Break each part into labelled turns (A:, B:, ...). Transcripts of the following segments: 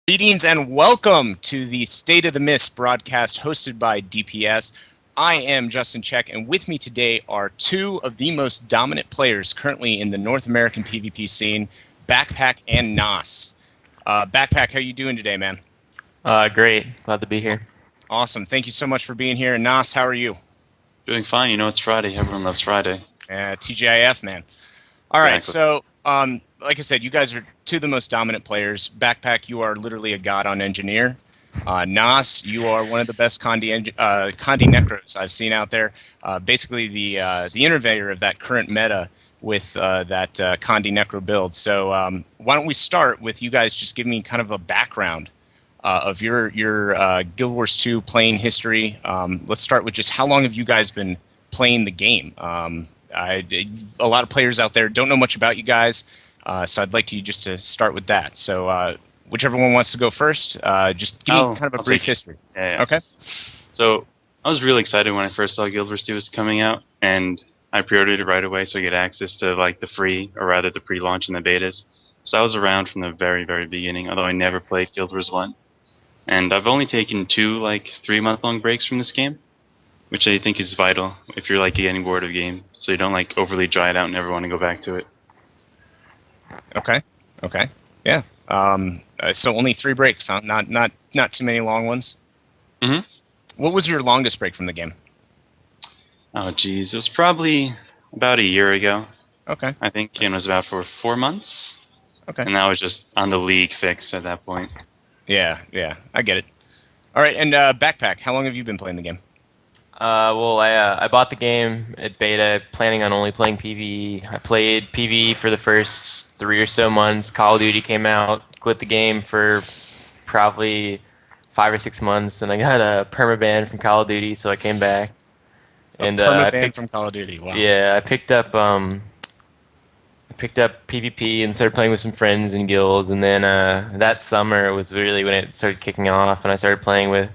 A: Greetings and welcome to the State of the Mist broadcast hosted by DPS. I am Justin Check, and with me today are two of the most dominant players currently in the North American PvP scene, Backpack and Nas. Backpack, how you doing today, man?
B: Great. Glad to be here.
A: Awesome. Thank you so much for being here. And Nas, how are you?
C: Doing fine. You know, it's Friday. Everyone loves Friday.
A: TGIF, man. All right,
C: Exactly.
A: so like I said, you guys are two of the most dominant players. Backpack, you are literally a god on engineer. Nas, you are one of the best Condi Necros I've seen out there. Basically, the innovator of that current meta with that Condi Necro build. So why don't we start with you guys just giving me kind of a background of your Guild Wars 2 playing history. Let's start with just how long have you guys been playing the game? A lot of players out there don't know much about you guys, so I'd like you just to start with that. So whichever one wants to go first, just give me kind of a brief history.
C: Yeah.
A: Okay.
C: So I was really excited when I first saw Guild Wars 2 was coming out, and I pre-ordered it right away so I get access to like the free, or rather the pre-launch and the betas. So I was around from the very, very beginning, although I never played Guild Wars 1. And I've only taken two 3-month-long breaks from this game, which I think is vital if you're getting bored of a game, so you don't overly dry it out and never want to go back to it.
A: Okay. Yeah. So only 3 breaks, huh? Not too many long ones.
C: Mm-hmm.
A: What was your longest break from the game?
C: Oh, geez. It was probably about a year ago.
A: Okay.
C: I think it was about for 4 months.
A: Okay.
C: And that was just on the league fix at that point.
A: Yeah, I get it. All right, and Backpack, how long have you been playing the game?
B: I bought the game at beta, planning on only playing PvE. I played PvE for the first 3 or so months. Call of Duty came out, quit the game for probably 5 or 6 months, and I got a permaban from Call of Duty, so I came back.
A: And permaban from Call of Duty. Wow.
B: Yeah, I picked up PvP and started playing with some friends in guilds, and then that summer was really when it started kicking off, and I started playing with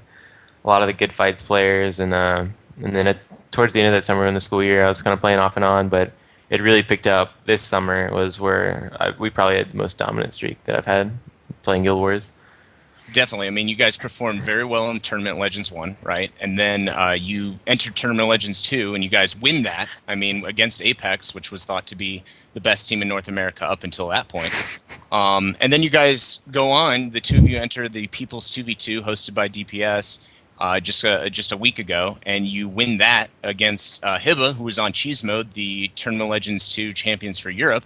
B: a lot of the good fights players, and then towards the end of that summer in the school year, I was kind of playing off and on, but it really picked up this summer was where we probably had the most dominant streak that I've had playing Guild Wars.
A: Definitely. I mean, you guys performed very well in Tournament Legends 1, right? And then you entered Tournament Legends 2, and you guys win that. I mean, against Apex, which was thought to be the best team in North America up until that point. And then you guys go on. The two of you enter the People's 2v2 hosted by DPS just a week ago, and you win that against Hiba, who was on Cheese Mode, the Tournament Legends 2 champions for Europe.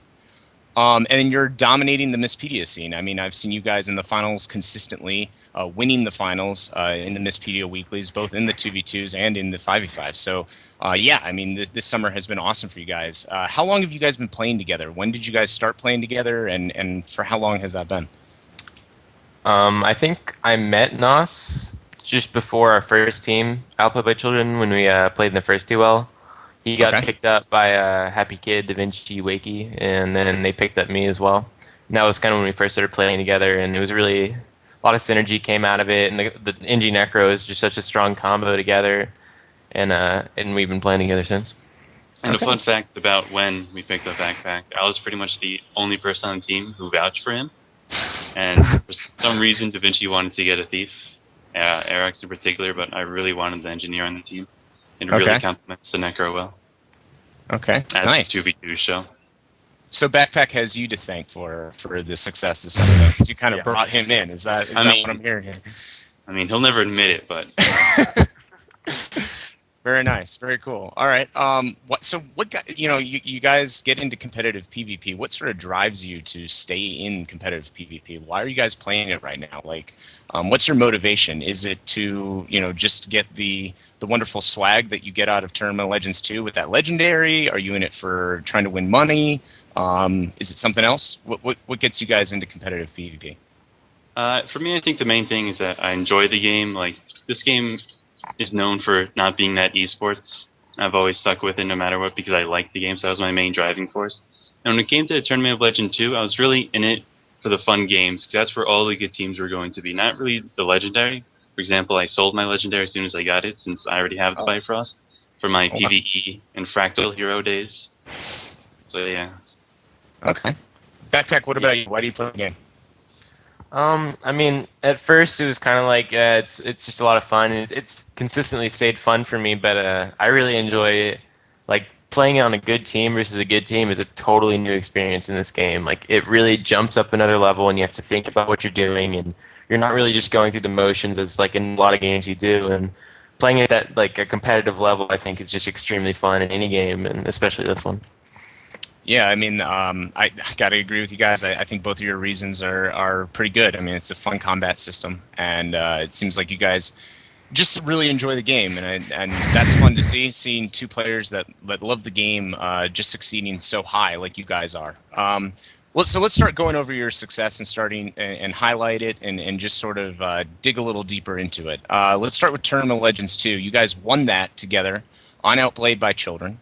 A: And then you're dominating the Mistpedia scene. I mean, I've seen you guys in the finals consistently, winning the finals in the Mistpedia weeklies, both in the 2v2s and in the 5v5. So, yeah, I mean, this summer has been awesome for you guys. How long have you guys been playing together? When did you guys start playing together, and for how long has that been?
B: I think I met Nos just before our first team, Outplayed by Children, when we played in the first duel. He got picked up by Happy Kid, Da Vinci, Wakey, and then they picked up me as well. And that was kind of when we first started playing together, and it was really a lot of synergy came out of it, and the NG Necro is just such a strong combo together, and we've been playing together since.
C: And a fun fact about when we picked up Backpack, I was pretty much the only person on the team who vouched for him, and for some reason Da Vinci wanted to get a thief, Eric's in particular, but I really wanted the engineer on the team. It really complements the Necro well.
A: Okay,
C: as
A: nice.
C: 2v2 show.
A: So Backpack has you to thank for the success this summer, because you kind of brought him in. Is that what I'm hearing here?
C: I mean, he'll never admit it, but
A: very nice, very cool. All right, you guys get into competitive PvP. What sort of drives you to stay in competitive PvP? Why are you guys playing it right now? What's your motivation? Is it to just get the wonderful swag that you get out of Tournament Legends 2 with that legendary? Are you in it for trying to win money? Is it something else? What gets you guys into competitive PvP?
C: For me, I think the main thing is that I enjoy the game. This game is known for not being that esports. I've always stuck with it no matter what because I like the game, so that was my main driving force. And when it came to the Tournament of Legend 2, I was really in it for the fun games, because that's where all the good teams were going to be. Not really the legendary. For example, I sold my legendary as soon as I got it, since I already have the Bifrost for my PvE and Fractal Hero days. So yeah.
A: Okay. Backpack, what about you? Why do you play the game?
B: I mean, at first it was kind of like it's just a lot of fun. It's consistently stayed fun for me, but I really enjoy it. Like playing on a good team versus a good team is a totally new experience in this game. Like it really jumps up another level, and you have to think about what you're doing, and you're not really just going through the motions as like in a lot of games you do. And playing at that like a competitive level, I think is just extremely fun in any game, and especially this one.
A: Yeah, I mean, I got to agree with you guys. I think both of your reasons are pretty good. I mean, it's a fun combat system, and it seems like you guys just really enjoy the game, and that's fun to see. Seeing two players that love the game just succeeding so high, like you guys are. So let's start going over your success and starting and highlight it and just sort of dig a little deeper into it. Let's start with Tournament of Legends 2. You guys won that together on Outplayed by Children.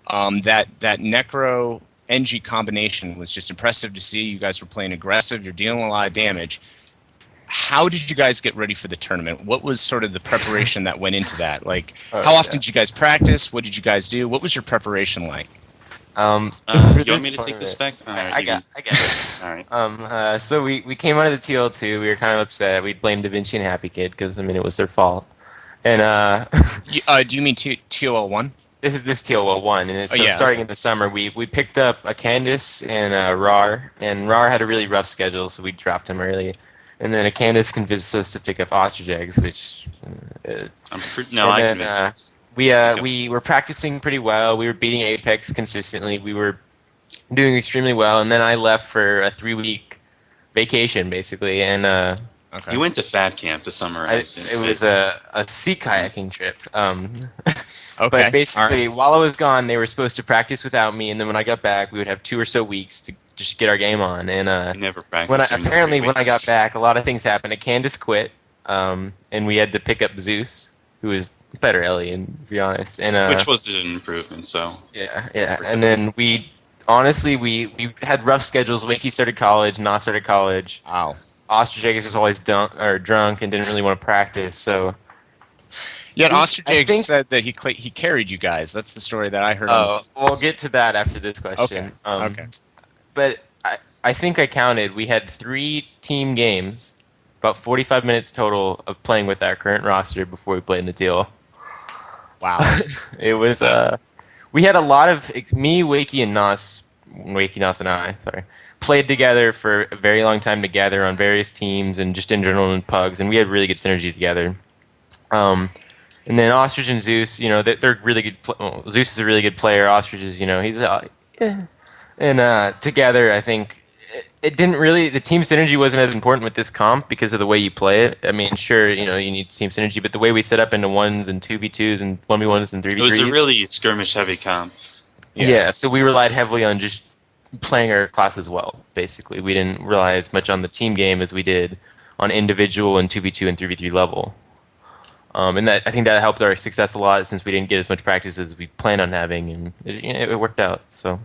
A: That Necro NG combination was just impressive to see. You guys were playing aggressive. You're dealing a lot of damage. How did you guys get ready for the tournament? What was sort of the preparation that went into that? Like, how often did you guys practice? What did you guys do? What was your preparation like?
C: You want me to take this back?
B: I got it.
C: All right.
B: So we came out of the TL2. We were kind of upset. We blamed Da Vinci and Happy Kid because I mean it was their fault. And
A: Do you mean TOL1?
B: this TL1, and so
A: yeah.
B: starting in the summer, we picked up a Candace and a Rar, and Rar had a really rough schedule, so we dropped him early. And then a Candace convinced us to pick up Ostrich Eggs, which we were practicing pretty well. We were beating Apex consistently. We were doing extremely well, and then I left for a 3-week vacation, basically, and
C: You went to Fat Camp to summarize.
B: it was a sea kayaking trip.
A: Okay.
B: But basically, while I was gone, they were supposed to practice without me, and then when I got back, we would have 2 or so weeks to just get our game on. And
C: never practiced.
B: when I got back, a lot of things happened. Candace quit, and we had to pick up Zeus, who was better alien, to be honest. And
C: which was an improvement. So
B: yeah. And then we had rough schedules. Wakey started college, Nas started college.
A: Wow.
B: Ostrich was always drunk and didn't really want to practice, so.
A: Yeah, Ostrich said that he carried you guys. That's the story that I heard.
B: Oh, we'll get to that after this question.
A: Okay.
B: But I think I counted. We had 3 team games, about 45 minutes total of playing with our current roster before we played in the teal.
A: Wow.
B: It was we had a lot of me, Wakey, and Nas, and I, played together for a very long time together on various teams and just in general in pugs, and we had really good synergy together. And then Ostrich and Zeus, they're really good. Zeus is a really good player. Ostrich is, he's and together, I think it didn't really. The team synergy wasn't as important with this comp because of the way you play it. I mean, sure, you need team synergy, but the way we set up into 1s and 2v2s and 1v1s and 3v3s.
C: It was a really skirmish heavy comp.
B: Yeah, so we relied heavily on just playing our classes well. Basically, we didn't rely as much on the team game as we did on individual and 2v2 and 3v3 level. And I think that helped our success a lot since we didn't get as much practice as we planned on having, and it worked out. So.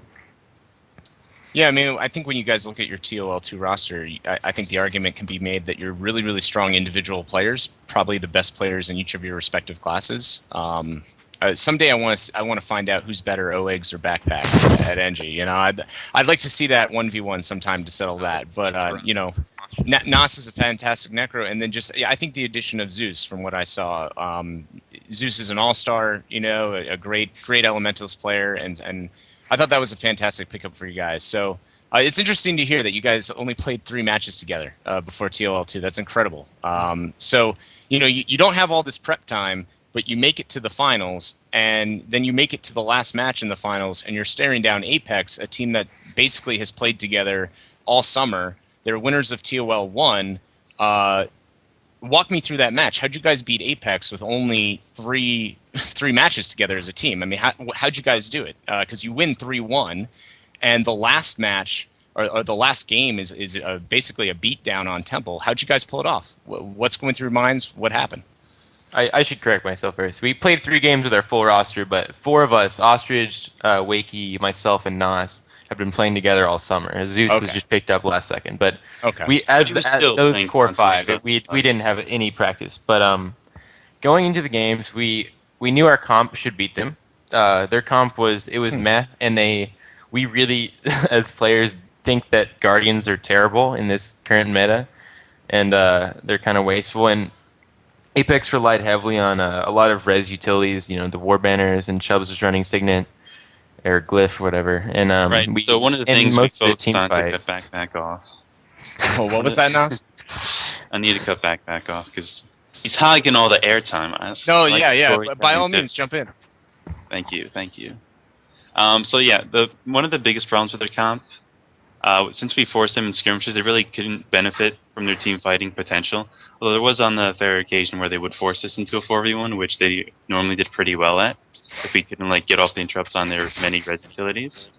A: Yeah, I mean, I think when you guys look at your TOL2 roster, I think the argument can be made that you're really, really strong individual players, probably the best players in each of your respective classes. Someday I want to find out who's better, O-Eggs or Backpack at NG. I'd like to see that 1v1 sometime to settle that. But Nas is a fantastic Necro, and then I think the addition of Zeus, from what I saw, Zeus is an all-star, a great Elementals player, and I thought that was a fantastic pickup for you guys. So it's interesting to hear that you guys only played 3 matches together before TOL2. That's incredible. So you don't have all this prep time, but you make it to the finals, and then you make it to the last match in the finals, and you're staring down Apex, a team that basically has played together all summer. They're winners of TOL1. Walk me through that match. How'd you guys beat Apex with only three matches together as a team? I mean, how'd you guys do it? Because you win 3-1, and the last match or the last game is basically a beatdown on Temple. How'd you guys pull it off? What's going through your minds? What happened?
B: I should correct myself first. We played 3 games with our full roster, but 4 of us, Ostrich, Wakey, myself, and Nas, have been playing together all summer. Zeus was just picked up last second, but we as those core 5, we didn't have any practice. But going into the games, we knew our comp should beat them. Their comp was meh, and we really as players think that Guardians are terrible in this current meta. and they're kind of wasteful. And Apex relied heavily on a lot of res utilities, the war banners, and Chubbs was running Signet or Glyph or whatever. And
C: Right.
B: we
C: So one of the
B: in
C: things we
B: most of the
C: focused
B: team
C: on to cut
B: fights.
C: backpack off.
A: Oh, what was that, Nas?
C: I need to cut backpack off because he's hogging all the airtime.
A: No,
C: I like
A: yeah,
C: the
A: yeah. By all
C: storytelling
A: means,
C: tips.
A: jump in.
C: Thank you, thank you. So yeah, one of the biggest problems with their comp, since we forced them in skirmishes, they really couldn't benefit from their team fighting potential. Although there was on the fair occasion where they would force us into a 4v1, which they normally did pretty well at, if we couldn't get off the interrupts on their many red utilities.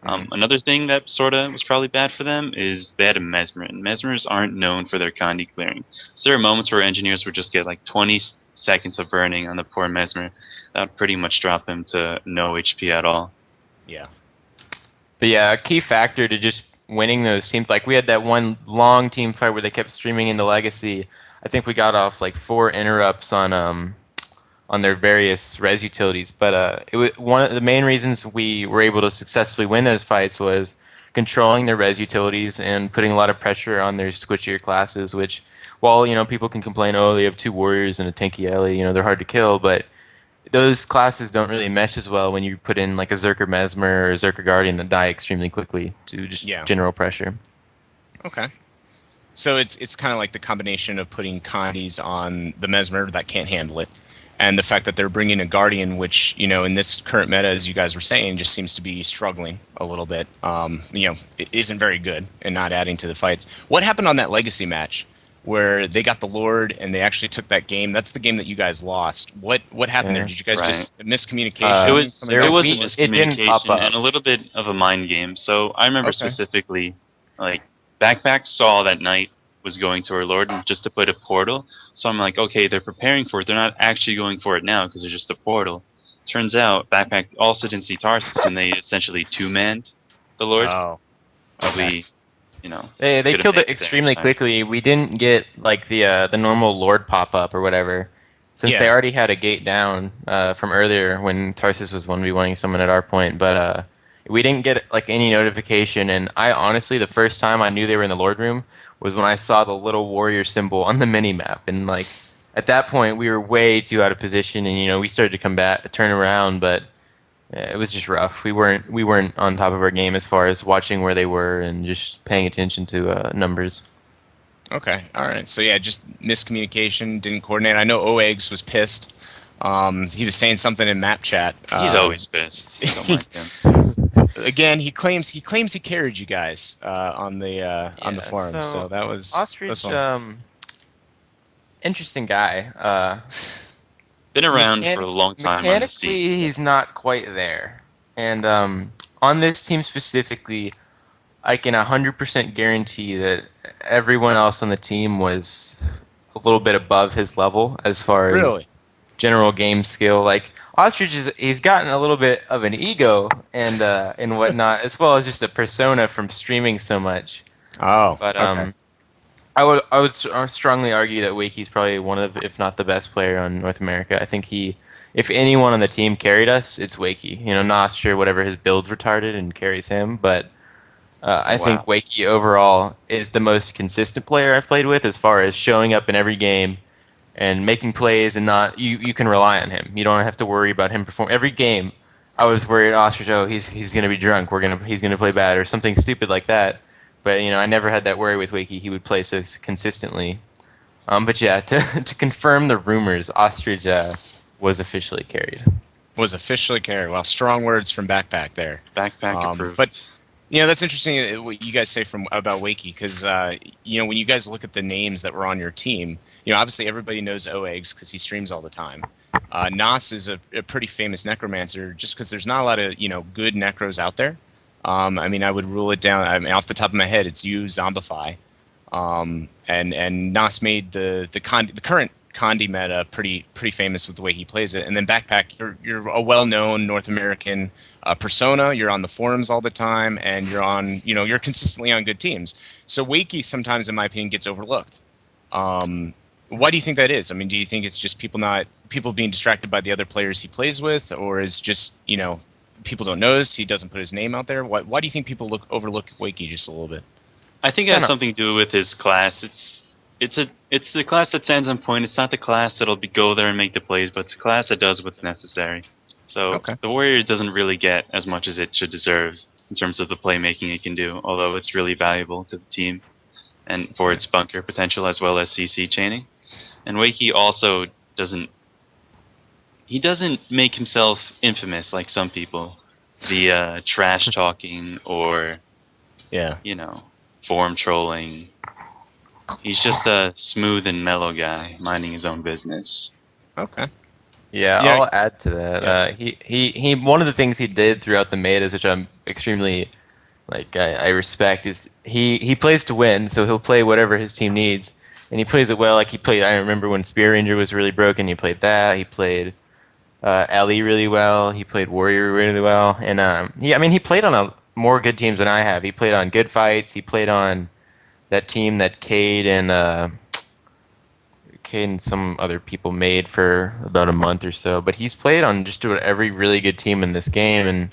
C: Another thing that sort of was probably bad for them is they had a Mesmer, and Mesmers aren't known for their Condi clearing. So there are moments where engineers would just get 20 seconds of burning on the poor Mesmer. That would pretty much drop him to no HP at all.
A: Yeah.
B: But yeah, a key factor to just winning those teams, we had that one long team fight where they kept streaming into Legacy. I think we got off 4 interrupts on their various res utilities. But it was one of the main reasons we were able to successfully win those fights was controlling their res utilities and putting a lot of pressure on their squishier classes. Which, while people can complain, oh, they have 2 warriors and a tanky Ellie, they're hard to kill, but those classes don't really mesh as well when you put in a Zerker Mesmer or a Zerker Guardian that die extremely quickly to just general pressure.
A: Okay. So it's kind of like the combination of putting Condis on the Mesmer that can't handle it, and the fact that they're bringing a Guardian, which, in this current meta, as you guys were saying, just seems to be struggling a little bit. It isn't very good and not adding to the fights. What happened on that Legacy match where they got the Lord and they actually took that game? That's the game that you guys lost. What happened there? Did you guys just miscommunication?
C: It was miscommunication
B: it didn't pop up.
C: And a little bit of a mind game. So I remember specifically, Backpack saw that Knight was going to her Lord and just to put a portal. So I'm like, okay, they're preparing for it. They're not actually going for it now because they're just a portal. Turns out Backpack also didn't see Tarsus and they essentially 2-manned the Lord.
A: Oh.
C: Okay.
B: They killed it extremely quickly. We didn't get the normal Lord pop up or whatever, since they already had a gate down from earlier when Tarsus was 1v1ing someone at our point. But we didn't get any notification. And I honestly, the first time I knew they were in the Lord room was when I saw the little warrior symbol on the mini map. And at that point, we were way too out of position, and we started to turn around, but. Yeah, it was just rough. We weren't on top of our game as far as watching where they were and just paying attention to numbers.
A: Okay, all right. So yeah, just miscommunication, didn't coordinate. I know Oeggs was pissed. He was saying something in map chat.
C: He's always pissed. Don't like him.
A: Again, he claims he carried you guys on the forum. So that was
B: Ostrich. Interesting guy.
C: Been around for a long time.
B: Mechanically, he's not quite there. And on this team specifically, I can 100% guarantee that everyone else on the team was a little bit above his level as far as general game skill. Ostrich he's gotten a little bit of an ego and whatnot, as well as just a persona from streaming so much.
A: Oh,
B: but I would strongly argue that Wakey's probably one of, if not the best player on North America. I think if anyone on the team carried us, it's Wakey. Not sure whatever his build's retarded and carries him, but I think Wakey overall is the most consistent player I've played with as far as showing up in every game and making plays, and you can rely on him. You don't have to worry about him perform every game. I was worried, Ostrich, he's gonna be drunk. He's gonna play bad or something stupid like that. But I never had that worry with Wakey. He would play so consistently. But yeah, to confirm the rumors, Ostrich was officially carried.
A: Was officially carried. Well, strong words from Backpack there.
C: Backpack approved.
A: But that's interesting what you guys say about Wakey, because when you guys look at the names that were on your team, obviously everybody knows Oeggs because he streams all the time. Nas is a pretty famous necromancer just because there's not a lot of good necros out there. I would rule it down. Off the top of my head, it's you, Zombify, and Nas made the current Condi meta pretty famous with the way he plays it. And then Backpack, you're a well-known North American persona. You're on the forums all the time, and you're consistently on good teams. So Wakey sometimes, in my opinion, gets overlooked. Why do you think that is? Do you think it's just people being distracted by the other players he plays with, or is just people don't notice he doesn't put his name out there? Why do you think people overlook Wakey just a little bit?
C: I think it has something to do with his class. it's the class that stands on point. It's not the class that'll go there and make the plays, but it's a class that does what's necessary. So
A: Okay.
C: the Warrior doesn't really get as much as it should deserve in terms of the playmaking it can do, although it's really valuable to the team and for its bunker potential as well as CC chaining. And Wakey also doesn't make himself infamous like some people, the trash talking or
A: Yeah.
C: form trolling. He's just a smooth and mellow guy, minding his own business.
A: Okay.
B: Yeah,
A: Yeah.
B: I'll add to that. He one of the things he did throughout the metas, which I'm extremely I respect, is he plays to win, so he'll play whatever his team needs, and he plays it well. Like he played, I remember when Spear Ranger was really broken, he played that. He played Ellie really well. He played Warrior really well, and he played on more good teams than I have. He played on good fights. He played on that team that Cade and some other people made for about a month or so. But he's played on just about every really good team in this game and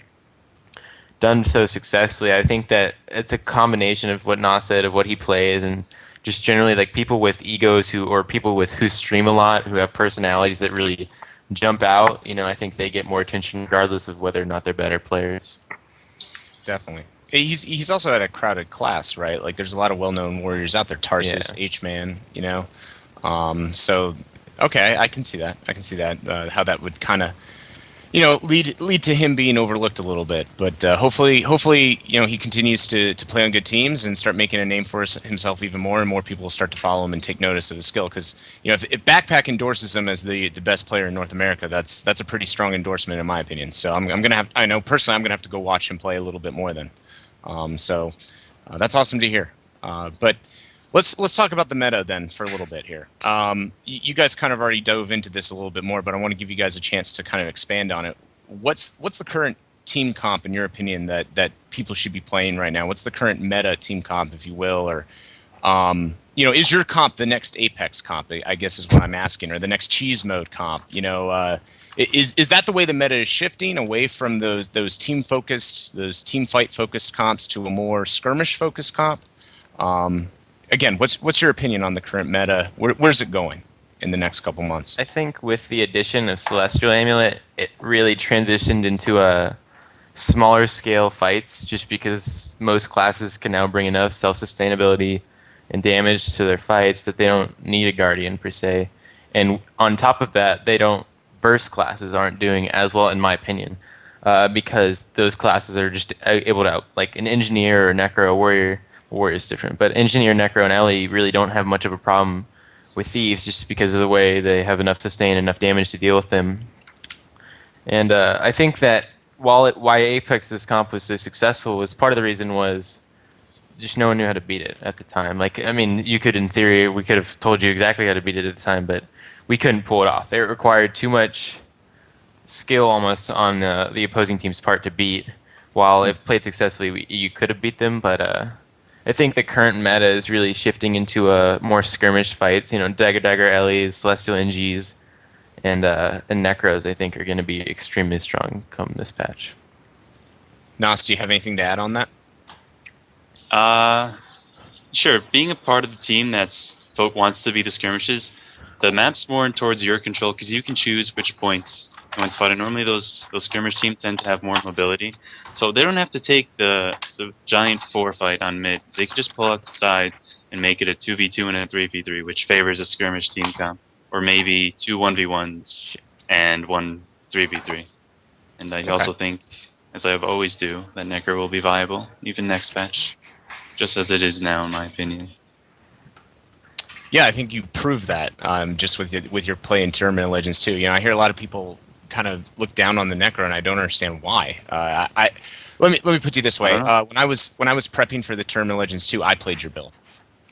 B: done so successfully. I think that it's a combination of what Nas said, of what he plays, and just generally like people with egos or people who stream a lot, who have personalities that really jump out. I think they get more attention regardless of whether or not they're better players.
A: Definitely. He's also at a crowded class, right? Like there's a lot of well-known warriors out there. Tarsus,
B: Yeah.
A: H-Man, So okay, I can see that. How that would kind of lead to him being overlooked a little bit. But hopefully, he continues to play on good teams and start making a name for himself even more, and more people will start to follow him and take notice of his skill. Because if Backpack endorses him as the best player in North America, that's a pretty strong endorsement in my opinion. So I'm gonna have, I know personally, I'm gonna have to go watch him play a little bit more then. So that's awesome to hear. But let's talk about the meta then for a little bit here. You guys kind of already dove into this a little bit more, but I want to give you guys a chance to kind of expand on it. What's the current team comp in your opinion that people should be playing right now? What's the current meta team comp, if you will, or is your comp the next Apex comp? I guess is what I'm asking, or the next cheese mode comp? Is that the way the meta is shifting away from those team focused, those team fight focused comps to a more skirmish focused comp? Again, what's your opinion on the current meta? Where's it going in the next couple months?
B: I think with the addition of Celestial Amulet, it really transitioned into a smaller scale fights, just because most classes can now bring enough self-sustainability and damage to their fights that they don't need a Guardian per se. And on top of that, burst classes aren't doing as well, in my opinion, because those classes are just able to like an Engineer or Necro or Warrior. Warrior is different, but Engineer, Necro, and Ellie really don't have much of a problem with Thieves, just because of the way they have enough sustain, enough damage to deal with them. And I think that why Apex's comp was so successful was part of the reason was just no one knew how to beat it at the time. You could, in theory, we could have told you exactly how to beat it at the time, but we couldn't pull it off. It required too much skill almost on the opposing team's part to beat. While if played successfully, you could have beat them, but I think the current meta is really shifting into more skirmish fights. Dagger Ellies, Celestial NGs, and Necros, I think, are going to be extremely strong come this patch.
A: Nas, do you have anything to add on that?
C: Sure. Being a part of the team wants to be the skirmishes, the map's more towards your control because you can choose which points you want to fight. And normally those skirmish teams tend to have more mobility, so they don't have to take the giant 4 fight on mid. They can just pull out the sides and make it a 2v2 and a 3v3, which favors a skirmish team comp, or maybe 2 1v1s and 1 3v3. And I also think, as I always do, that Necker will be viable even next patch, just as it is now, in my opinion.
A: Yeah, I think you proved that just with your play in Tournament of Legends too. I hear a lot of people kind of look down on the Necro, and I don't understand why. Let me put it this way: when I was prepping for the Tournament of Legends 2, I played your build.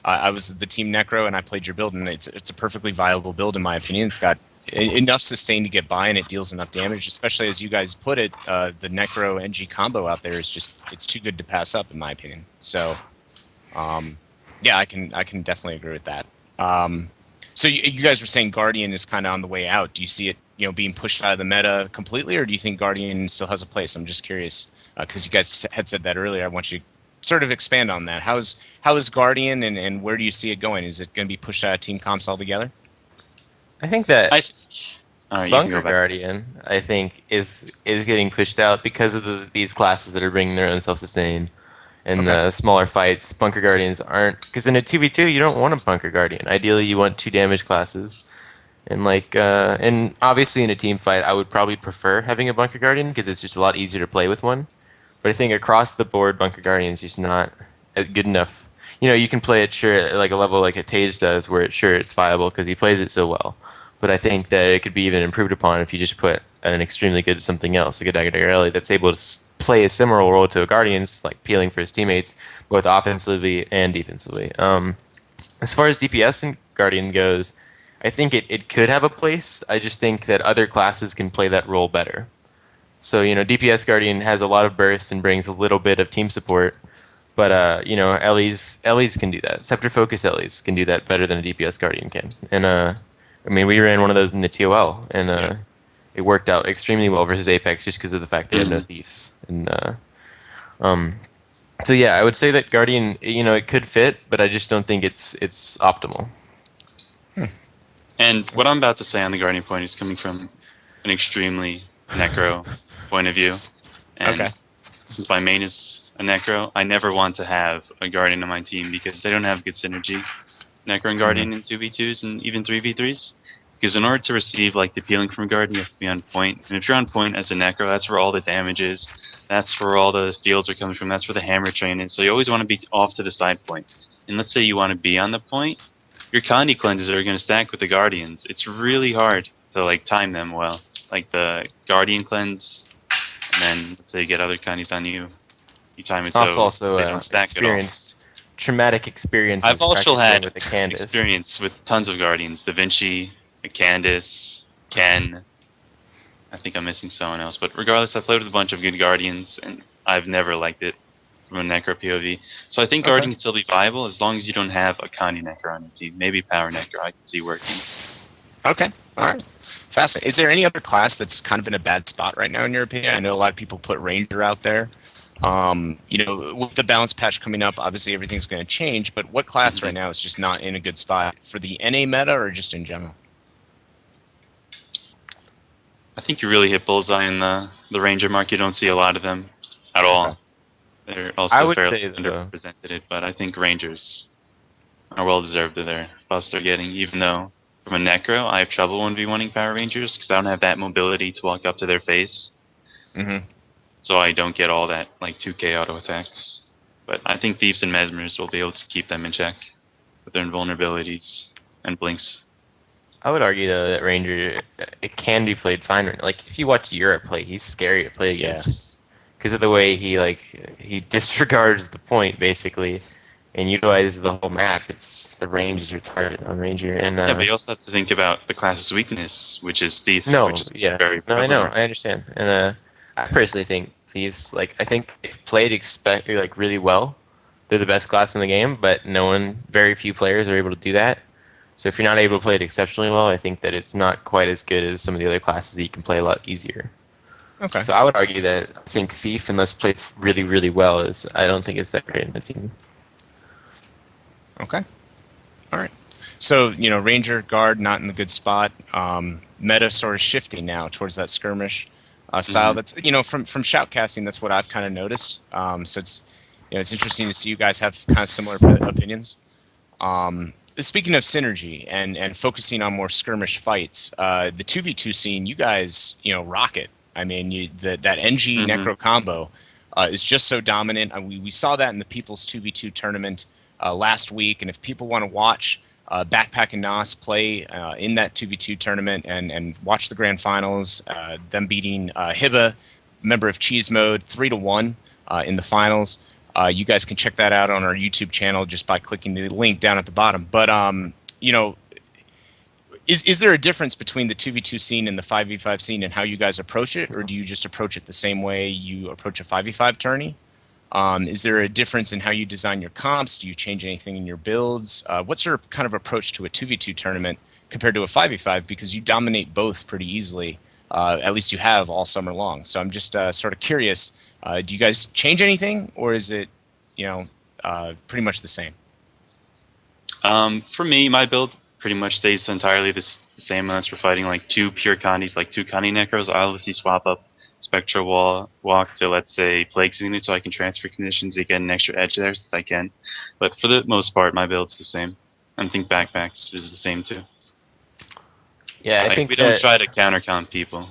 A: I was the team Necro, and I played your build, and it's a perfectly viable build in my opinion. It's got enough sustain to get by, and it deals enough damage. Especially as you guys put it, the Necro NG combo out there is it's too good to pass up in my opinion. So, yeah, I can definitely agree with that. So you guys were saying Guardian is kind of on the way out. Do you see it, being pushed out of the meta completely, or do you think Guardian still has a place? I'm just curious because you guys had said that earlier. I want you sort of expand on that. How is Guardian, and where do you see it going? Is it going to be pushed out of team comps altogether?
B: I think that
C: I think. You can
B: Bunker
C: go back.
B: Guardian, I think, is getting pushed out because of these classes that are bringing their own self-sustain and
A: Okay.
B: the smaller fights. Bunker Guardians aren't, because in a 2v2 you don't want a Bunker Guardian. Ideally, you want 2 damage classes. And obviously in a team fight, I would probably prefer having a Bunker Guardian because it's just a lot easier to play with one. But I think across the board, Bunker Guardian is just not good enough. You can play it sure at like a level like a Tage does, where it's viable because he plays it so well. But I think that it could be even improved upon if you just put an extremely good something else, like a Dagger Dagger Ellie, that's able to play a similar role to a Guardian's, like peeling for his teammates, both offensively and defensively. As far as DPS and Guardian goes, I think it could have a place. I just think that other classes can play that role better. So, DPS Guardian has a lot of bursts and brings a little bit of team support. But, Ellie's can do that. Scepter Focus Ellie's can do that better than a DPS Guardian can. And, we ran one of those in the TOL, and it worked out extremely well versus Apex just because of the fact they had no thieves. And, so yeah, I would say that Guardian, it could fit, but I just don't think it's optimal.
C: And what I'm about to say on the Guardian point is coming from an extremely Necro point of view. And
A: Okay.
C: since my main is a Necro, I never want to have a Guardian on my team because they don't have good synergy. Necro and Guardian in 2v2s and even 3v3s. Because in order to receive like the peeling from Guardian, you have to be on point. And if you're on point as a Necro, that's where all the damage is. That's where all the fields are coming from. That's where the hammer train is. So you always want to be off to the side point. And let's say you want to be on the point, your Kandi cleanses are going to stack with the Guardians. It's really hard to like time them well. Like the Guardian cleanse, and then let's say you get other Kandis on you. You time it so
B: Also
C: they don't stack
B: experienced traumatic experiences
C: at all. I've also
B: practicing
C: had
B: with a Candace.
C: experience with tons of Guardians. Da Vinci, a Candace, Ken. I think I'm missing someone else. But regardless, I've played with a bunch of good Guardians, and I've never liked it from a Necro POV. So I think Guardian can still be viable as long as you don't have a Kandi Necro on your team. Maybe Power Necro I can see working.
A: Okay. All right. Fascinating. Is there any other class that's kind of in a bad spot right now, in your opinion? I know a lot of people put Ranger out there. With the balance patch coming up, obviously everything's going to change. But what class right now is just not in a good spot for the NA meta, or just in general?
C: I think you really hit bullseye in the Ranger mark. You don't see a lot of them at all.
A: Okay.
C: They're also
B: I would
C: fairly
B: say, though,
C: underrepresented, but I think Rangers are well deserved of their buffs they're getting, even though from a Necro, I have trouble 1v1ing Power Rangers because I don't have that mobility to walk up to their face.
A: Mm-hmm.
C: So I don't get all that like 2k auto attacks. But I think Thieves and Mesmers will be able to keep them in check with their invulnerabilities and blinks.
B: I would argue though that Ranger it can be played fine. Like if you watch Europe play, he's scary to play against just because of the way he disregards the point basically and utilizes the whole map. It's the range is your target on Ranger. And
C: yeah, but you also have to think about the class's weakness, which is Thief.
B: No,
C: which is
B: yeah,
C: very
B: no, I know,
C: prevalent.
B: I understand, and I personally think Thieves, like, I think if played really well, they're the best class in the game. But very few players are able to do that. So if you're not able to play it exceptionally well, I think that it's not quite as good as some of the other classes that you can play a lot easier.
A: Okay.
B: So I would argue that I think Thief, unless played really, really well, I don't think it's that great in the team.
A: Okay. All right. So, Ranger, Guard, not in the good spot. Meta sort of shifting now towards that skirmish style. That's, from shoutcasting, that's what I've kind of noticed. So it's interesting to see you guys have kind of similar opinions. Speaking of synergy and focusing on more skirmish fights, the 2v2 scene, you guys, rock it. I mean, that NG Necro combo is just so dominant. We saw that in the People's 2v2 tournament last week, and if people want to watch Backpack and Nas play in that 2v2 tournament and watch the grand finals, them beating Hiba, member of Cheese Mode, 3-1 in the finals. You guys can check that out on our YouTube channel just by clicking the link down at the bottom. But is there a difference between the 2v2 scene and the 5v5 scene and how you guys approach it, or do you just approach it the same way you approach a 5v5 tourney? Is there a difference in how you design your comps? Do you change anything in your builds? What's your kind of approach to a 2v2 tournament compared to a 5v5? Because you dominate both pretty easily, at least you have all summer long. So I'm just sort of curious, do you guys change anything, or is it pretty much the same?
C: For me, my build pretty much stays entirely the same unless we're fighting like two pure Kandis, like two Kandi Necros. I obviously swap up Spectral Walk to, let's say, Plague Signet so I can transfer conditions to get an extra edge there since I can. But for the most part, my build's the same. I think Backpacks is the same too.
B: Yeah, I think
C: we don't try to counter count people.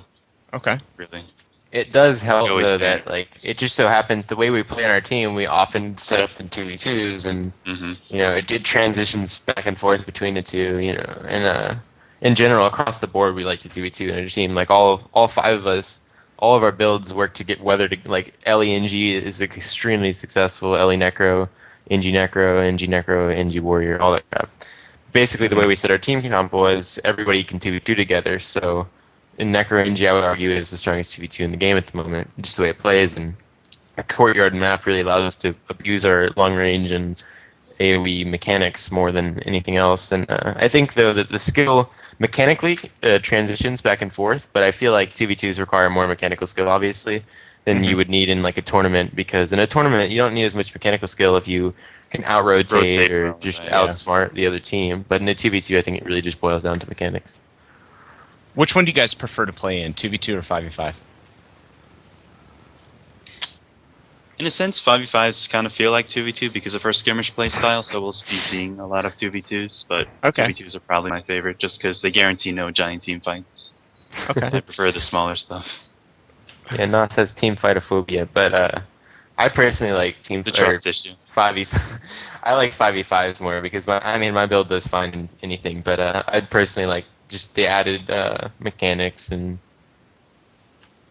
A: Okay.
C: Really.
B: It does help
C: always
B: though
C: stand.
B: that like it just so happens the way we play on our team, we often set up in 2v2s, and it transitions back and forth between the two. And in general across the board, we like to 2v2 in our team. Like all five of us, all of our builds work to get whether to like Ellie NG is extremely successful. Ellie Necro, NG Necro, NG Necro, NG Warrior, all that crap. Basically, the way we set our team comp was everybody can 2v2 together. So in Necro NG, I would argue is the strongest 2v2 in the game at the moment, just the way it plays. And a courtyard map really allows us to abuse our long range and AoE mechanics more than anything else. And I think though that the skill mechanically transitions back and forth, but I feel like 2v2s require more mechanical skill, obviously, than you would need in like a tournament, because in a tournament you don't need as much mechanical skill if you can out-rotate or just outsmart the other team. But in a 2v2, I think it really just boils down to mechanics.
A: Which one do you guys prefer to play in, 2v2 or 5v5?
C: In a sense, 5v5s kind of feel like 2v2 because of our skirmish play style, so we'll be seeing a lot of 2v2s, but 2v2s are probably my favorite just because they guarantee no giant team fights.
A: Okay.
C: So I prefer the smaller stuff.
B: Yeah, Nas has team phytophobia, but I personally like team
C: It's a trust issue.
B: 5v5. I like 5v5s more because my build does fine anything, but I'd personally like just the added mechanics and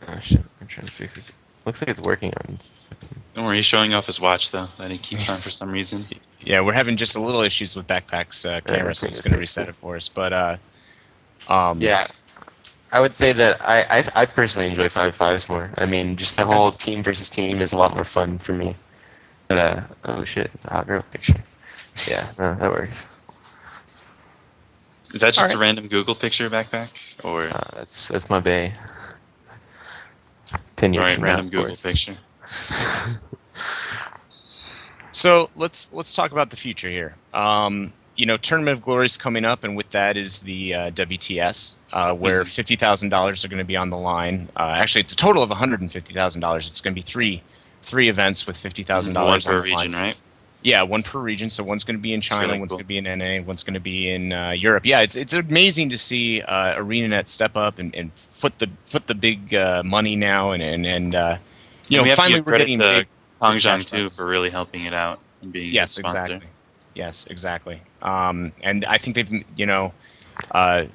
B: oh shit, I'm trying to fix this. Looks like it's working on.
C: Don't worry, he's showing off his watch though that he keeps on for some reason.
A: Yeah, we're having just a little issues with Backpack's camera, so it's going to reset it for us. But
B: yeah, I would say that I personally enjoy 5v5s more. I mean, just the whole team versus team is a lot more fun for me. But oh shit, it's a hot girl picture. Yeah, no, that works.
C: Is that just a random Google picture, Backpack, or
B: that's my bae. 10 years from
C: random
B: now,
C: Google picture.
A: So let's talk about the future here. Tournament of Glory is coming up, and with that is the WTS, where $50,000 are going to be on the line. Actually, it's a total of $150,000. It's going to be three events with $50,000
C: One per
A: on the
C: region,
A: line.
C: right?
A: Yeah, one per region. So one's going to be in China,
C: really
A: one's
C: cool.
A: going to be in NA, one's going to be in Europe. Yeah, it's amazing to see ArenaNet step up and foot the big money now, and finally we're getting big.
C: Hongjiang too for really helping it out and being a sponsor.
A: Yes, exactly. And I think they've I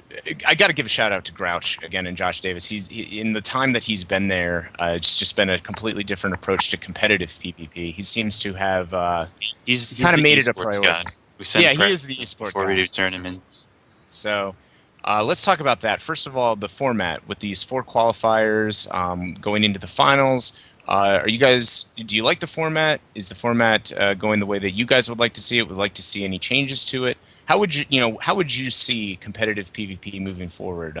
A: got to give a shout out to Grouch again and Josh Davis. He in the time that he's been there, it's just been a completely different approach to competitive PvP. He seems to have
C: he's
A: kind of made it a priority.
C: Guy.
A: He is the esports
C: before we do tournaments.
A: So let's talk about that. First of all, the format with these 4 qualifiers going into the finals. Do you like the format? Is the format going the way that you guys would like to see it? Would like to see any changes to it? How would you see competitive PvP moving forward?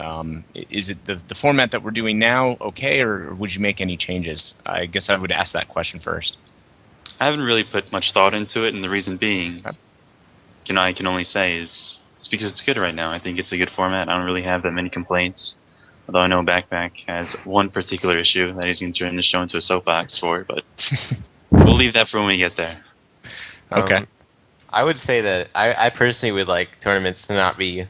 A: Is it the format that we're doing now okay, or would you make any changes? I guess I would ask that question first.
C: I haven't really put much thought into it, and the reason being, I can only say is it's because it's good right now. I think it's a good format. I don't really have that many complaints. Although I know Backpack has one particular issue that he's going to turn the show into a soapbox for, but we'll leave that for when we get there.
A: Okay.
B: I would say that I personally would like tournaments to not be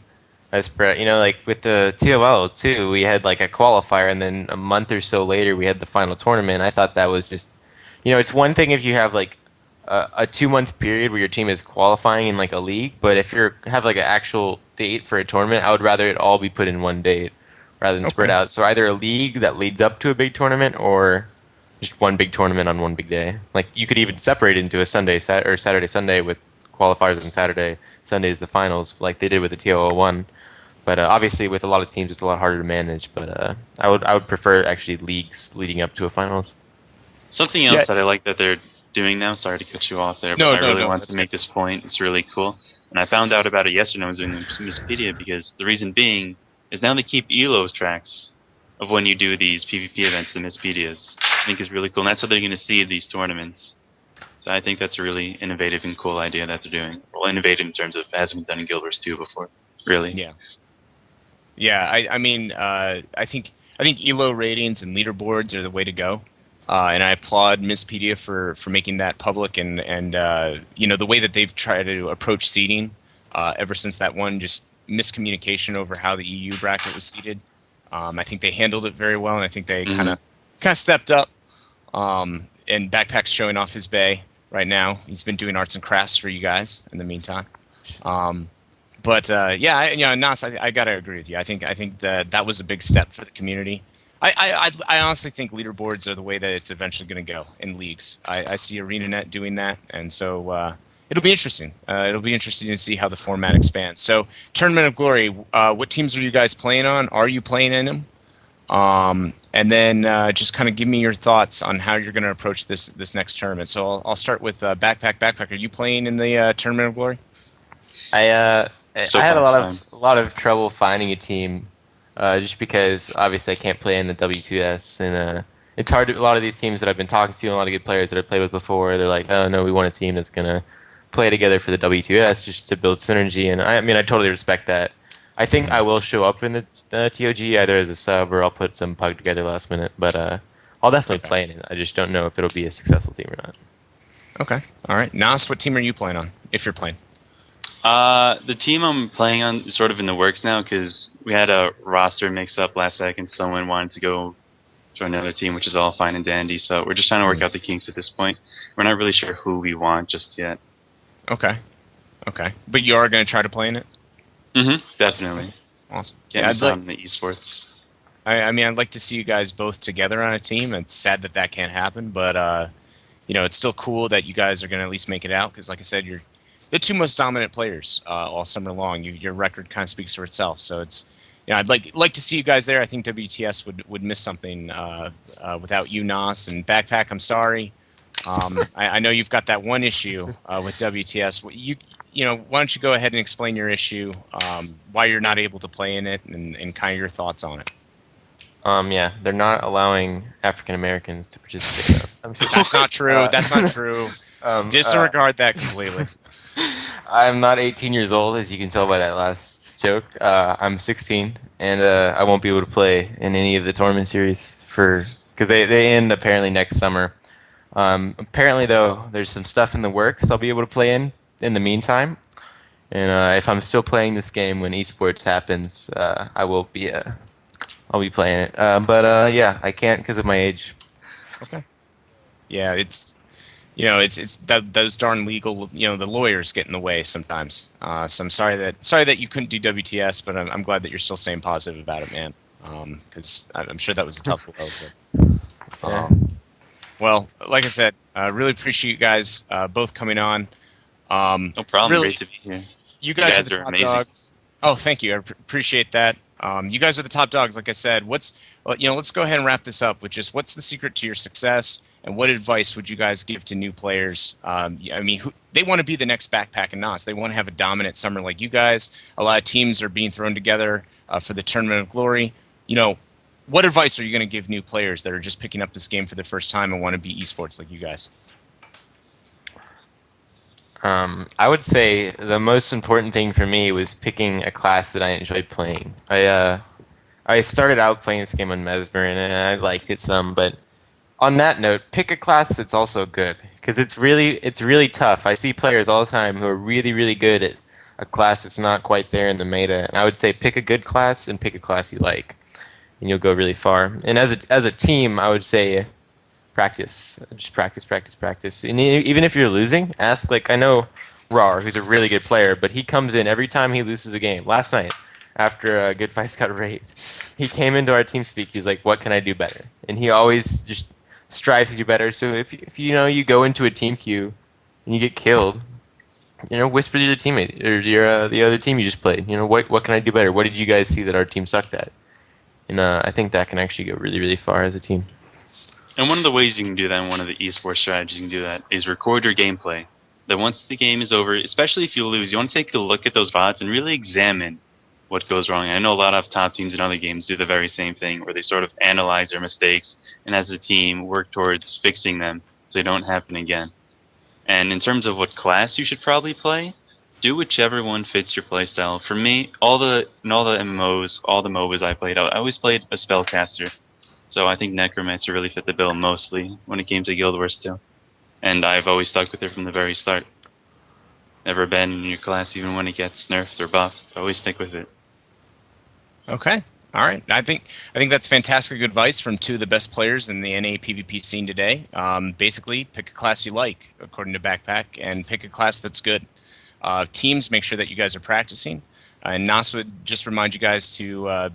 B: as spread. Like with the TOL too, we had like a qualifier, and then a month or so later we had the final tournament. I thought that was just, it's one thing if you have like a 2-month period where your team is qualifying in like a league, but if you have like an actual date for a tournament, I would rather it all be put in one date rather than spread out. So either a league that leads up to a big tournament, or just one big tournament on one big day. Like you could even separate it into a Saturday Sunday with qualifiers on Saturday. Sunday is the finals, like they did with the TOL1. But obviously, with a lot of teams, it's a lot harder to manage. But I would prefer actually leagues leading up to a finals.
C: Something else that I like that they're doing now. Sorry to cut you off there, but I really want to make this point. It's really cool, and I found out about it yesterday. I was doing the Misspedia because the reason being is now they keep ELO's tracks of when you do these PvP events, the Misspedias. I think is really cool, and that's how they're going to see these tournaments. So I think that's a really innovative and cool idea that they're doing. Well, innovative in terms of it hasn't been done in Guild Wars 2 before, really.
A: Yeah. Yeah, I mean, I think Elo ratings and leaderboards are the way to go, and I applaud Misspedia for making that public and the way that they've tried to approach seeding ever since that one just miscommunication over how the EU bracket was seeded. I think they handled it very well, and I think they kind of stepped up. And Backpack's showing off his bay right now. He's been doing arts and crafts for you guys in the meantime. But yeah, Nas, I gotta agree with you. I think that was a big step for the community. I honestly think leaderboards are the way that it's eventually going to go in leagues. I see ArenaNet doing that, and so it'll be interesting. It'll be interesting to see how the format expands. So, Tournament of Glory, what teams are you guys playing on? Are you playing in them? And then just kind of give me your thoughts on how you're going to approach this next tournament. So I'll start with Backpack. Are you playing in the Tournament of Glory?
C: So
B: I had a
C: fun
B: lot of trouble finding a team, just because obviously I can't play in the W2S, and it's hard. A lot of these teams that I've been talking to, and a lot of good players that I've played with before, they're like, oh no, we want a team that's gonna play together for the W2S just to build synergy. And I mean, I totally respect that. I think I will show up in the TOG either as a sub or I'll put some pug together last minute, but I'll definitely play in it. I just don't know if it'll be a successful team or not.
A: Okay, all right. Nas, what team are you playing on? If you're playing.
C: The team I'm playing on is sort of in the works now because we had a roster mix-up last second. Someone wanted to go join another team, which is all fine and dandy. So we're just trying to work out the kinks at this point. We're not really sure who we want just yet.
A: Okay. But you are going to try to play in it?
C: Definitely.
A: Awesome.
C: Get
A: Yeah,
C: us on the esports.
A: I mean, I'd like to see you guys both together on a team. It's sad that can't happen, but it's still cool that you guys are going to at least make it out because, like I said, you're the two most dominant players all summer long. Your record kind of speaks for itself. So it's, I'd like to see you guys there. I think WTS would miss something without you, Nas, and Backpack. I'm sorry. I know you've got that one issue with WTS. Why don't you go ahead and explain your issue, why you're not able to play in it, and kind of your thoughts on it.
B: Yeah, they're not allowing African Americans to participate.
A: That's not true. That's not true. Disregard that completely.
B: I'm not 18 years old, as you can tell by that last joke. I'm 16, and I won't be able to play in any of the tournament series because they end apparently next summer. Apparently, though, there's some stuff in the works I'll be able to play in the meantime. And if I'm still playing this game when esports happens, I'll be playing it. But yeah, I can't because of my age.
A: Okay. Yeah, it's those darn legal, the lawyers get in the way sometimes. So I'm sorry that you couldn't do WTS, but I'm glad that you're still staying positive about it, man. Because I'm sure that was a tough blow. Well, like I said, really appreciate you guys both coming on.
C: No problem.
A: Really,
C: Great to be here.
A: You guys are the
C: are
A: top
C: amazing.
A: dogs. Oh, thank you. I appreciate that. You guys are the top dogs. Like I said, let's go ahead and wrap this up with just what's the secret to your success, and what advice would you guys give to new players? I mean, they want to be the next Backpack and Nos. They want to have a dominant summer like you guys. A lot of teams are being thrown together for the Tournament of Glory. What advice are you going to give new players that are just picking up this game for the first time and want to be esports like you guys?
B: I would say the most important thing for me was picking a class that I enjoyed playing. I started out playing this game on Mesmer and I liked it some, but on that note, pick a class that's also good because it's really tough. I see players all the time who are really, really good at a class that's not quite there in the meta. And I would say pick a good class and pick a class you like, and you'll go really far. And as a team, I would say practice. Just practice. And even if you're losing, ask, I know Rar, who's a really good player, but he comes in every time he loses a game. Last night, after Good Fights got raped, he came into our team speak. He's like, what can I do better? And he always just strives to do better. So if you go into a team queue and you get killed, whisper to your teammate or the other team you just played. What can I do better? What did you guys see that our team sucked at? And I think that can actually go really, really far as a team.
C: And one of the ways you can do that, and one of the esports strategies you can do that, is record your gameplay. Then once the game is over, especially if you lose, you want to take a look at those VODs and really examine what goes wrong. And I know a lot of top teams in other games do the very same thing, where they sort of analyze their mistakes and as a team work towards fixing them so they don't happen again. And in terms of what class you should probably play, do whichever one fits your playstyle. For me, all the MMOs, all the MOBAs I played, I always played a spellcaster. So I think Necromancer really fit the bill mostly when it came to Guild Wars 2. And I've always stuck with it from the very start. Never abandon your class even when it gets nerfed or buffed. Always stick with it.
A: Okay. All right. I think that's fantastic advice from two of the best players in the NA PvP scene today. Basically, pick a class you like, according to Backpack, and pick a class that's good. Teams, make sure that you guys are practicing. And Nas would just remind you guys to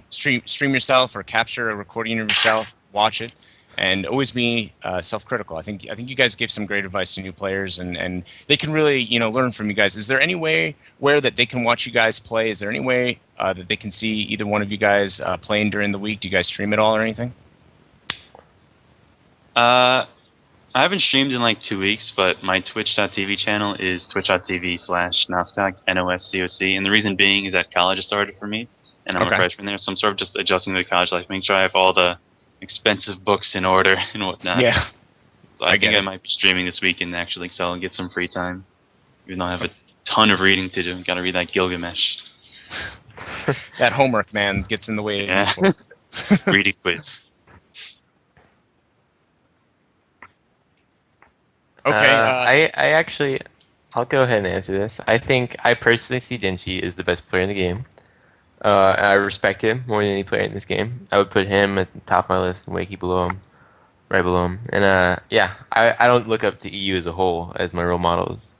A: stream yourself or capture a recording of yourself, watch it, and always be self-critical. I think you guys gave some great advice to new players, and they can really learn from you guys. Is there any way where that they can watch you guys play? Is there any way that they can see either one of you guys playing during the week? Do you guys stream at all or anything?
C: I haven't streamed in like 2 weeks, but my Twitch.tv channel is twitch.tv/Noscoc, NOSCOC. And the reason being is that college has started for me, and I'm a freshman there, so I'm sort of just adjusting to the college life, making sure I have all the expensive books in order and whatnot.
A: Yeah.
C: So I think I might be streaming this weekend actually, because I'll get some free time, even though I have a ton of reading to do. Got to read that Gilgamesh.
A: That homework, man, gets in the way.
C: Yeah. Reading quiz.
A: Okay.
B: I'll go ahead and answer this. I personally see Denchi as the best player in the game. I respect him more than any player in this game. I would put him at the top of my list and Wakey below him, right below him. And I don't look up to EU as a whole as my role models.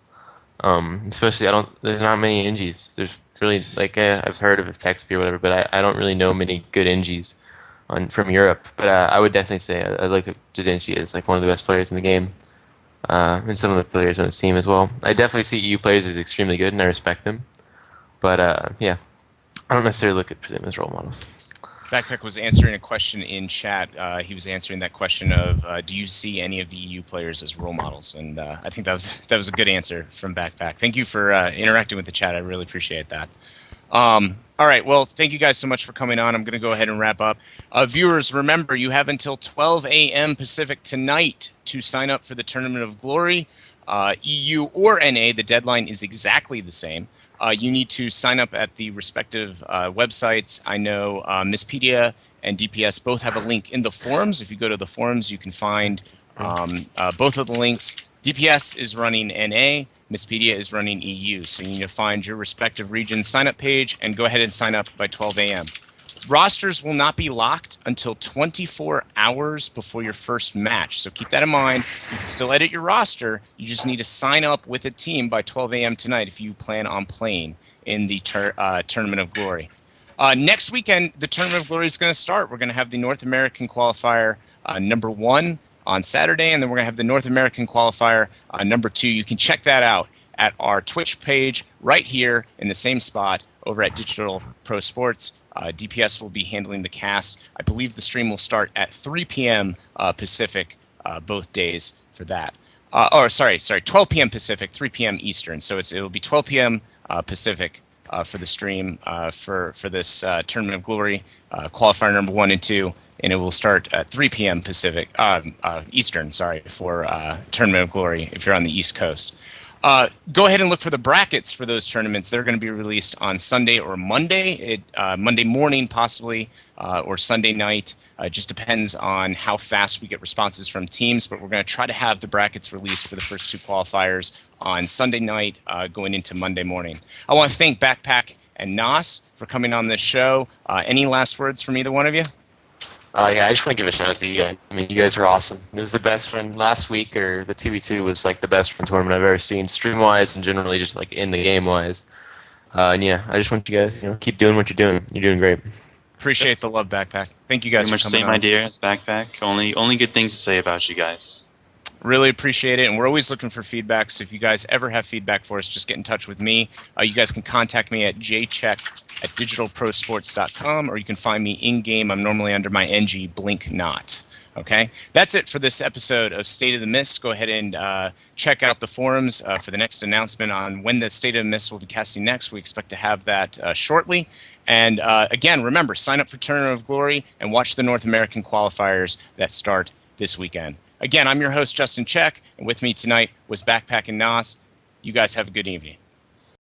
B: Especially there's not many NGs. There's really, I've heard of Texby or whatever, but I don't really know many good NGs from Europe. But I would definitely say I look at Denchi as like one of the best players in the game. And some of the players on his team as well. I definitely see EU players as extremely good, and I respect them. But I don't necessarily look at them as role models.
A: Backpack was answering a question in chat. He was answering that question of, do you see any of the EU players as role models? And I think that was a good answer from Backpack. Thank you for interacting with the chat. I really appreciate that. All right, well, thank you guys so much for coming on. I'm going to go ahead and wrap up. Viewers, remember, you have until 12 a.m. Pacific tonight to sign up for the Tournament of Glory. EU or NA, the deadline is exactly the same. You need to sign up at the respective websites. I know Misspedia and DPS both have a link in the forums. If you go to the forums, you can find both of the links. DPS is running NA. Misspedia is running EU. So you need to find your respective region sign-up page and go ahead and sign up by 12 a.m. Rosters will not be locked until 24 hours before your first match. So keep that in mind. You can still edit your roster. You just need to sign up with a team by 12 a.m. tonight if you plan on playing in the Tournament of Glory. Next weekend, the Tournament of Glory is going to start. We're going to have the North American qualifier number 1 on Saturday, and then we're going to have the North American qualifier number 2. You can check that out at our Twitch page right here in the same spot over at Digital Pro Sports. DPS will be handling the cast. I believe the stream will start at 3 p.m. Pacific both days for that. 12 p.m. Pacific, 3 p.m. Eastern. So it'll be 12 p.m. Pacific for the stream for this Tournament of Glory qualifier number 1 and 2. And it will start at 3 p.m. Pacific, Eastern, for Tournament of Glory if you're on the East Coast. Go ahead and look for the brackets for those tournaments. They're going to be released on Sunday or Monday, Monday morning possibly, or Sunday night. It just depends on how fast we get responses from teams, but we're going to try to have the brackets released for the first 2 qualifiers on Sunday night going into Monday morning. I want to thank Backpack and Nas for coming on this show. Any last words from either one of you?
B: I just want to give a shout out to you guys. I mean, you guys are awesome. It was the best friend last week, or the 2v2 was like the best friend tournament I've ever seen, stream-wise and generally just like in the game-wise. And yeah, I just want you guys, keep doing what you're doing. You're doing great.
A: Appreciate the love, Backpack. Thank you guys
C: Pretty
A: for
C: much
A: coming
C: same
A: on.
C: idea as Backpack. Only good things to say about you guys.
A: Really appreciate it, and we're always looking for feedback, so if you guys ever have feedback for us, just get in touch with me. You guys can contact me at jcheck@digitalprosports.com, or you can find me in-game. I'm normally under my NG, Blink Not. Okay? That's it for this episode of State of the Mist. Go ahead and check out the forums for the next announcement on when the State of the Mist will be casting next. We expect to have that shortly. And again, remember, sign up for Tournament of Glory and watch the North American qualifiers that start this weekend. Again, I'm your host, Justin Check, and with me tonight was Backpack and Nas. You guys have a good evening.